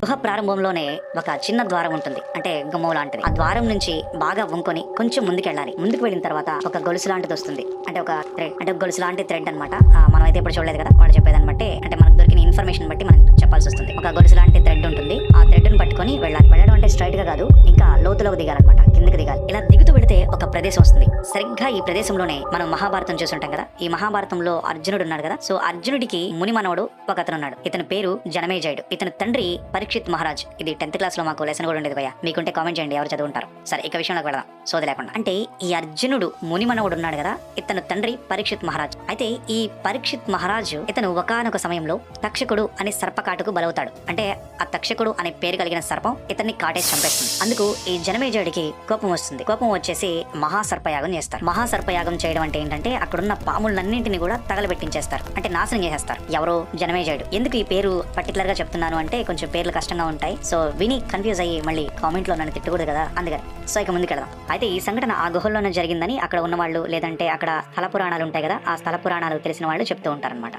గుహ ప్రారంభంలోనే ఒక చిన్న ద్వారం ఉంటుంది, అంటే గుమ్మం లాంటిది. ఆ ద్వారం నుంచి బాగా వంకొని కొంచెం ముందుకెళ్ళాలి. ముందుకు వెళ్ళిన తర్వాత ఒక గొలుసు లాంటిది వస్తుంది, అంటే ఒక థ్రెడ్, అంటే గొలుసు లాంటి థ్రెడ్ అనమాట. మనం అయితే ఇప్పుడు చూడలేదు కదా, వాడు చెప్పేదాన్ని బట్టి, అంటే మనకు దొరికిన ఇన్ఫర్మేషన్ బట్టి మనం చెప్పాల్సి వస్తుంది. ఒక గొలుసు లాంటి థ్రెడ్ ఉంటుంది, ఆ థ్రెడ్ ను పట్టుకొని వెళ్ళాలి. వెళ్ళడం అంటే స్ట్రైట్ గా కాదు, ఇంకా లోతులోకి దిగాలన్నమాట, కిందకి దిగాలి. ఇలా దిగుతూ వెళితే ఒక ప్రదేశం వస్తుంది. సరిగ్గా ఈ ప్రదేశంలోనే మనం మహాభారతం చూసుంటాం కదా. ఈ మహాభారతంలో అర్జునుడు ఉన్నాడు కదా. సో అర్జునుడికి ముని మనవడు ఒక అతను ఉన్నాడు. ఇతని పేరు జనమేజయుడు. ఇతని తండ్రి పరీక్షిత్ మహారాజ్. ఇది 10th క్లాస్ లో మాకు లెసన్ కూడా ఉండేది భయ్యా. మీకుంటే కామెంట్ చేయండి ఎవరు చదువుంటారు. సరే, ఇక విషయంలోకి వెళదాం సోది లేకుండా. అంటే ఈ అర్జునుడు ముని మనవడు ఉన్నాడు కదా, ఇతను తండ్రి పరీక్షిత్ మహారాజ్. అయితే ఈ పరీక్షిత్ మహారాజు ఇతను ఒకానొక సమయంలో తక్షకుడు అనే సర్పకాటుకు బలవుతాడు. అంటే ఆ తక్షకుడు అనే పేరు కలిగిన సర్పం ఇతన్ని కాటేసి చంపేస్తుంది. అందుకు ఈ జనమేజయుడికి కోపం వస్తుంది. కోపం వచ్చేసి మహాసర్పయాగం చేస్తారు. మహాసర్పయాగం చేయడం అంటే ఏంటంటే అక్కడున్న పాములన్నింటినీ కూడా తగలబెట్టించేస్తారు, అంటే నాశనం చేసేస్తారు. ఎవరో జనమేజయుడు. ఎందుకు ఈ పేరు పర్టికులర్ గా చెప్తున్నాను అంటే కొంచెం పేర్లు కష్టంగా ఉంటాయి. సో విని కన్ఫ్యూజ్ అయ్యి మళ్ళీ కామెంట్ లో నన్ను తిట్టకూడదు కదా, అందుకని. సో ఇక ముందుకెళ్దాం. అయితే ఈ సంఘటన ఆ గుహల్లోనే జరిగిందని అక్కడ ఉన్న వాళ్ళు, లేదంటే అక్కడ స్థల పురాణాలు ఉంటాయి కదా, ఆ స్థల పురాణాలు తెలిసిన వాళ్ళు చెప్తూ ఉంటారన్నమాట.